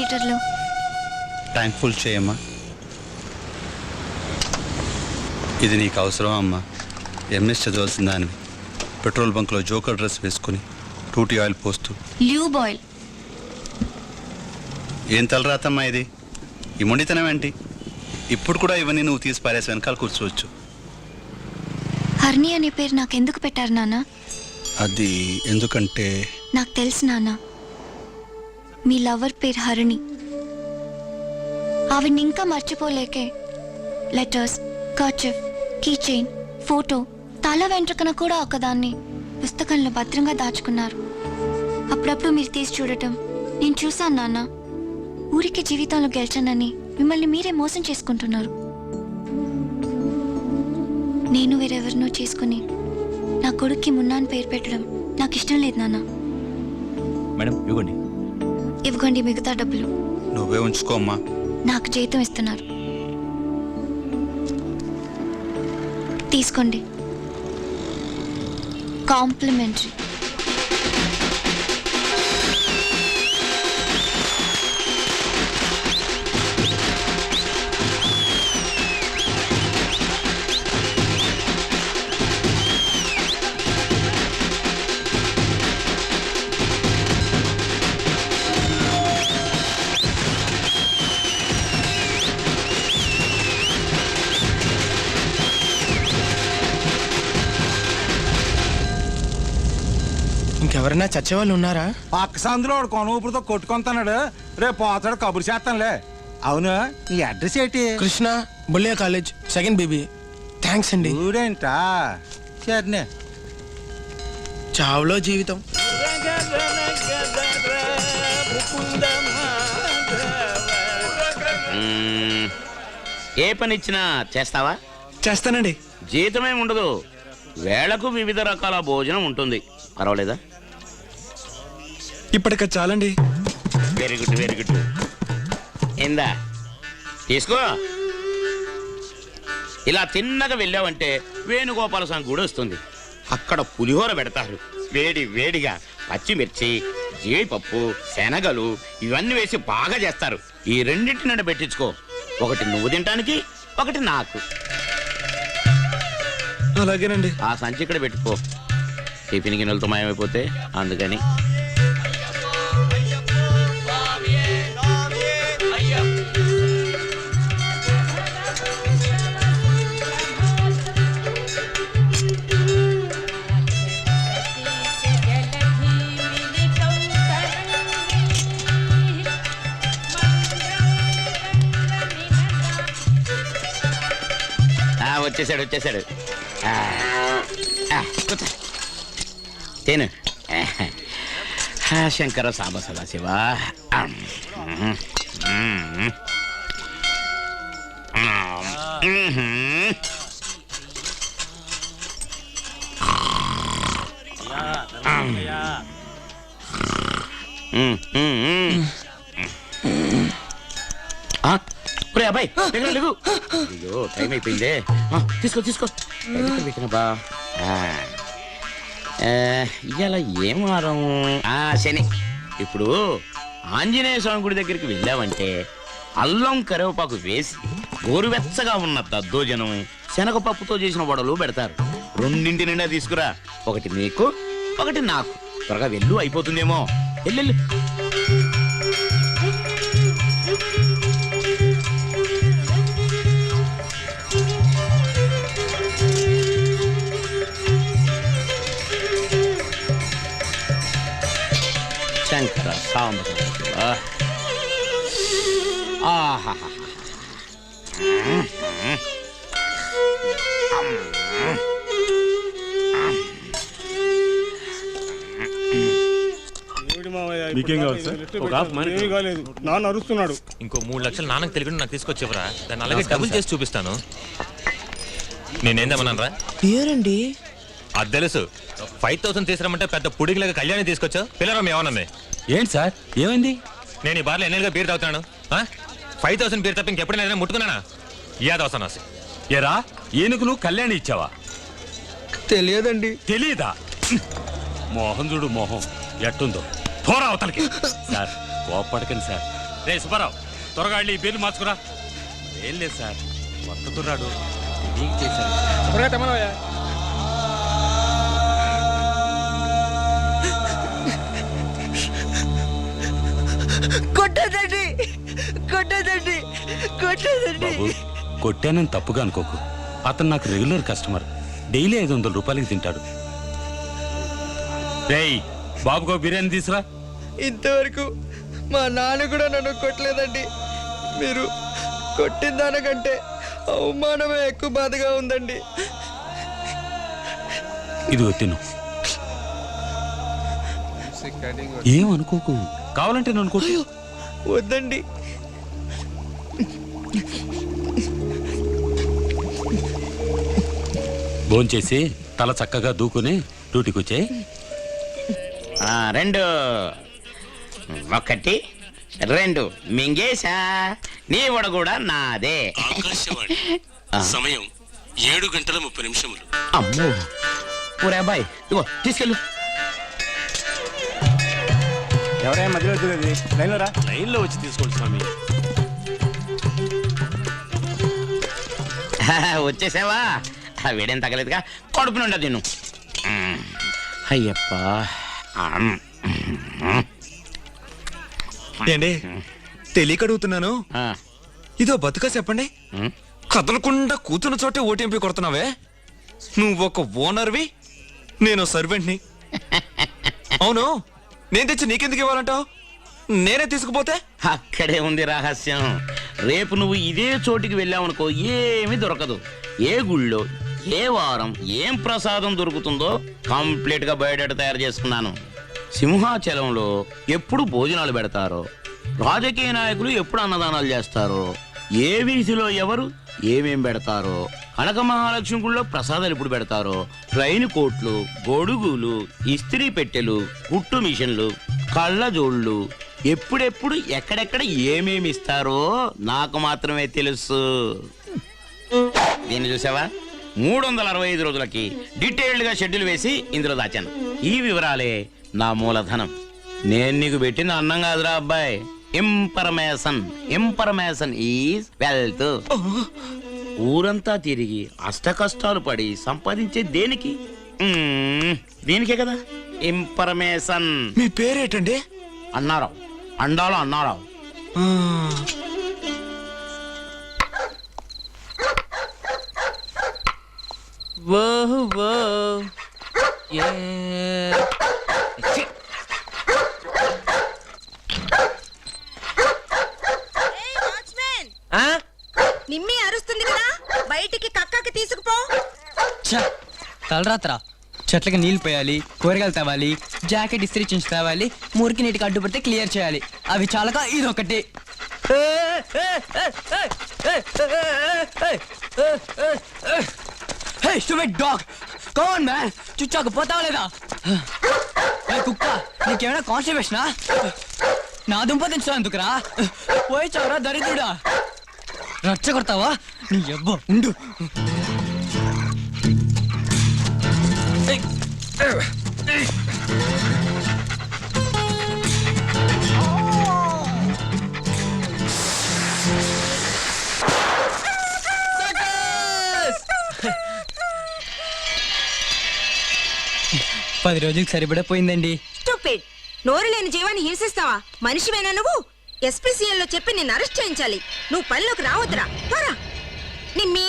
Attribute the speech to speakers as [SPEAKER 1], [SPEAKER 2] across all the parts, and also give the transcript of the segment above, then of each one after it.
[SPEAKER 1] లీటర్లు?
[SPEAKER 2] Tank full చేయమ్మా. ఇది నీకు అవసరం అమ్మా? ఎంఎస్ చదవాల్సిన దానివి పెట్రోల్ బంక్లో జోకర్ డ్రెస్ వేసుకుని టూటీ ఆయిల్ పోస్తూ.
[SPEAKER 1] ల్యూబ్ ఆయిల్.
[SPEAKER 2] ఏం తలరాతమ్మా ఇది? ఈ మొండితనం ఏంటి? ఇప్పుడు కూడా ఇవన్నీ నువ్వు తీసి పారేసి వెనకాల కూర్చోవచ్చు.
[SPEAKER 1] హర్ని అనే పేరు నాకెందుకు పెట్టారు నాన్న?
[SPEAKER 2] అది ఎందుకంటే
[SPEAKER 1] నాకు తెలుసు నాన్న, మీ లవర్ పేరు హరిణి. ఆవిడ్ని ఇంకా మర్చిపోలేకే letters, kerchief, key chain, photo, తల వెంట్రుకన కూడా ఒకదాన్ని పుస్తకంలో భద్రంగా దాచుకున్నారు. అప్పుడప్పుడు మీరు తీసి చూడటం నేను చూశాను నాన్న. ఊరికి జీవితంలో గెలిచానని మిమ్మల్ని మీరే మోసం చేసుకుంటున్నారు. నేను వేరెవరినో చేసుకుని నా కొడుక్కి మున్నాని పేరు పెట్టడం నాకు ఇష్టం లేదు నాన్న.
[SPEAKER 3] మేడం ఇవ్వండి.
[SPEAKER 1] ఇవ్వండి మిగతా డబ్బులు.
[SPEAKER 2] నువ్వే ఉంచుకోమ్మా.
[SPEAKER 1] నాకు జీతం ఇస్తున్నారు, తీసుకోండి. కాంప్లిమెంటరీ.
[SPEAKER 4] ఇంకెవరైనా చచ్చేవాళ్ళు ఉన్నారా?
[SPEAKER 5] పక్క సందులో కొనుగుపుడుతో కొట్టుకొస్తున్నాడు. రేపు పోతాడు, కబురు చేస్తానులే. అవును, నీ అడ్రస్ ఏంటి?
[SPEAKER 4] కృష్ణ బుల్లియా కాలేజ్, సెకండ్ బీబీ. థ్యాంక్స్ అండి.
[SPEAKER 5] ఊడేంటా? సరేనే.
[SPEAKER 4] చావులో జీవితం.
[SPEAKER 6] ఏ పని ఇచ్చినా చేస్తావా?
[SPEAKER 4] చేస్తానండి.
[SPEAKER 6] జీతమే ఉండదు, వేళకు వివిధ రకాల భోజనం ఉంటుంది. పర్వాలేదా?
[SPEAKER 4] ఇప్పటికి చాలండి.
[SPEAKER 6] Very good, very good. ఏందా తీసుకో. ఇలా తిన్నగా వెళ్ళావంటే వేణుగోపాల స్వామి గుడి వస్తుంది. అక్కడ పులిహోర పెడతారు, వేడి వేడిగా పచ్చిమిర్చి, జీడిపప్పు, శనగలు ఇవన్నీ వేసి బాగా చేస్తారు. ఈ రెండింటి నన్ను పెట్టించుకో. ఒకటి నువ్వు తినటానికి, ఒకటి నాకు.
[SPEAKER 4] అలాగేనండి.
[SPEAKER 6] ఆ సంచి ఇక్కడ పెట్టుకో, టిఫిన్ గిన్నెలతో మాయమైపోతే. అందుకని వచ్చేసాడు, వచ్చేసాడు. కూర్చో, తిను. శంకర సాంబ సదాశివ. అబ్బాయి అయ్యో టైం అయిపోయిందే. తీసుకో తీసుకో. బా ఇవాళ ఏం వారం? శని. ఇప్పుడు ఆంజనేయ స్వామి గుడి దగ్గరికి వెళ్ళావంటే అల్లం కరివేపాకు వేసి గోరువెచ్చగా ఉన్న దద్దోజనం, శనగపప్పుతో చేసిన వడలు పెడతారు. రెండింటి నిండా తీసుకురా. ఒకటి నీకు, ఒకటి నాకు. త్వరగా వెళ్ళు, అయిపోతుందేమో. వెళ్ళు. శంకర సాంబ ఆహా.
[SPEAKER 7] మీకేం కావాలి సార్? ఒక హాఫ్ మనీ కాలేదు, నాన్న అరుస్తున్నాడు.
[SPEAKER 8] ఇంకో 3 లక్షలు నాన్నకు తెలియకుండా నాకు తీసుకొచ్చేవరా? దాన్ని అలాగే డబుల్ చేసి చూపిస్తాను. నేనేందమ్మన్నానరా?
[SPEAKER 4] పేరండి
[SPEAKER 8] అది తెలుసు. 5000 తీసుకురమ్మంటే పెద్ద పుడిగిలాగా కళ్యాణి తీసుకొచ్చావు. పిల్లరం ఏమన్నది?
[SPEAKER 3] ఏంటి సార్, ఏమైంది?
[SPEAKER 8] నేను ఈ బార్లో ఎన్నేళ్ళుగా బీర్ తాగుతున్నాను. 5000 బీర్ తప్ప ఇంకెప్పుడు నేను ముట్టుకున్నానా? యాదవసనాసి.
[SPEAKER 3] ఏరా, ఏనుగు నువ్వు కళ్యాణి ఇచ్చావా?
[SPEAKER 4] తెలియదండి.
[SPEAKER 3] తెలీదా? మోహన్ చూడు, మోహం ఎట్టుందో. పోరా అవతలకి. సార్ కోప్పడకండి సార్, రే సుబ్బారావు త్వరగా వెళ్ళి ఈ బిల్లు మార్చుకురా. ఏం లేదు సార్, కొత్త కుర్రాడు తెలియక చేశారు.
[SPEAKER 9] కొట్టదండి కొట్టదండి కొట్టదండి.
[SPEAKER 3] బాబు కొట్టానని తప్పుగా అనుకోకు. అతను నాకు రెగ్యులర్ కస్టమర్, డైలీ 500 రూపాయలకి తింటాడు. రేయ్ బాబుకో బిర్యానీ తీసురా.
[SPEAKER 9] ఇంతవరకు మా నాన్న కూడా నన్ను కొట్టలేదండి. మీరు కొట్టిన దానికంటే అవమానమే ఎక్కువ బాధగా ఉందండి.
[SPEAKER 3] ఇదిగో తిను. ఏం అనుకోకు, కావాలంటే నన్ను కొట్టు.
[SPEAKER 9] వద్దండి.
[SPEAKER 3] భోంచేసి తల చక్కగా దూకుని డ్యూటీకి వచ్చాయి.
[SPEAKER 6] 2 1 2 మింగేశా. నీ వడ కూడా నాదే.
[SPEAKER 2] సమయం 7:30
[SPEAKER 6] అమ్మో ఊరే అబ్బాయి, ఇగో తీసుకెళ్ళు.
[SPEAKER 5] ఎవరైనా మధ్యలో వచ్చింది లైన్లో రా.
[SPEAKER 3] లైన్లో వచ్చి తీసుకోండి స్వామి.
[SPEAKER 6] వచ్చేసావా? వేడేం తగలేదుగా, కడుపు నుండి తిను. అయ్యప్ప.
[SPEAKER 8] ఏంటి తెలియక అడుగుతున్నాను, ఇదో బతుక చెప్పండి. కదలకుండా కూతున్న చోటే ఓటీఎంపీ కొడుతున్నావే. నువ్వు ఒక ఓనర్వి, నేను సర్వెంట్ని. అవును, నేను తెచ్చి నీకెందుకు ఇవ్వాలంటావు? నేనే తీసుకుపోతే?
[SPEAKER 6] అక్కడే ఉంది రహస్యం. రేపు నువ్వు ఇదే చోటికి వెళ్ళావనుకో, ఏమీ దొరకదు. ఏ గుళ్ళో ఏ వారం ఏం ప్రసాదం దొరుకుతుందో కంప్లీట్ గా బయోడేటా తయారు చేసుకున్నాను. సింహాచలంలో ఎప్పుడు భోజనాలు పెడతారో, రాజకీయ నాయకులు ఎప్పుడు అన్నదానాలు చేస్తారో, ఏ వీధిలో ఎవరు ఏమేం పెడతారో, కనక మహాలక్ష్మి గుళ్ళో ప్రసాదాలు ఎప్పుడు పెడతారో, ట్రైన్ కోట్లు, గొడుగులు, ఇస్త్రీ పెట్టెలు, కుట్టు మిషన్లు, కళ్ళజోళ్ళు ఎప్పుడెప్పుడు ఎక్కడెక్కడ ఏమేమి ఇస్తారో నాకు మాత్రమే తెలుసు. దీన్ని చూసావా? 365 రోజులకి డీటెయిల్డ్ గా షెడ్యూల్ వేసి ఇందులో దాచాను. ఈ వివరాలే నా మూలధనం. నేను నీకు పెట్టిన అన్నం కాదురా అబ్బాయి, ఇన్ఫర్మేషన్. Information is wealth. ఊరంతా తిరిగి అష్ట కష్టాలు పడి సంపాదించే దేనికి? దీనికే కదా ఇన్ఫర్మేషన్.
[SPEAKER 8] మీ పేరేటండి?
[SPEAKER 6] అన్నారావు. అండాలో అన్నారావు.
[SPEAKER 10] నిమ్మి అరుస్తుంది కదా, బయటికి కక్కకి తీసుకుపో.
[SPEAKER 9] తలరాత్రా చెట్లకి నీళ్లు పోయాలి, కూరగాయలు తేవాలి, జాకెట్ ఇస్త్రీ చించి తేవాలి, మురికి నీటికి అడ్డుపడితే క్లియర్ చేయాలి. అవి చాలక ఇదొకటి. చుచ్చాకు పోతావా లేదా? కుక్క, నీకేమైనా కాన్స్టిపేషనా? నా దుంప తెచ్చుకో ఎందుకురా? పోయి చావరా దరిద్రుడా. రచ్చ కొడతావా? నీ ఎవ్వ ఉండు. పది రోజులకు సరిపడిపోయిందండి.
[SPEAKER 10] స్టూపిడ్. నోరు లేని జీవాన్ని హింసిస్తావా? మనిషివేనా నువ్వు? ఎస్పీసీఎల్ లో చెప్పి నిన్ను అరెస్ట్ చేయించాలి. నువ్వు పనిలోకి రావద్దురా. పోరా. నిమ్మి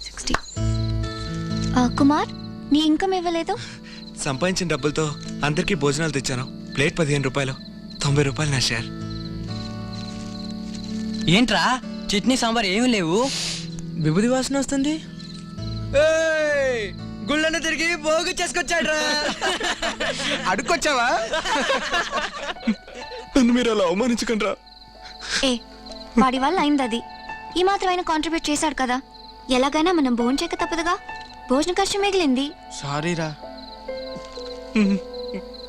[SPEAKER 1] 60. కుమార్, నీ ఇన్కమ్ ఇవ్వలేదు?
[SPEAKER 8] సంపాదించిన డబ్బులతో అందరికీ భోజనాలు తెచ్చాను. ప్లేట్ 15 రూపాయలు, 90 రూపాయలు నా షేర్.
[SPEAKER 9] ఏంట్రా చట్నీ సాంబార్ ఏమీ లేవు? విభూది వాసన వస్తుంది. గుళ్ళను తిరిగి పోగు చేసుకొచ్చాడ్రా.
[SPEAKER 4] అడుక్కొచ్చావా?
[SPEAKER 8] నన్ను మీరు అలా అవమానించకండి.
[SPEAKER 1] ఏ, వాడి వల్ల అయింది అది. ఈ మాత్రమైన కాంట్రిబ్యూట్ చేశాడు కదా, ఎలాగైనా మనం భోజనం చేయక తప్పదుగా. భోజన ఖర్చు మిగిలింది.
[SPEAKER 4] సారీరా.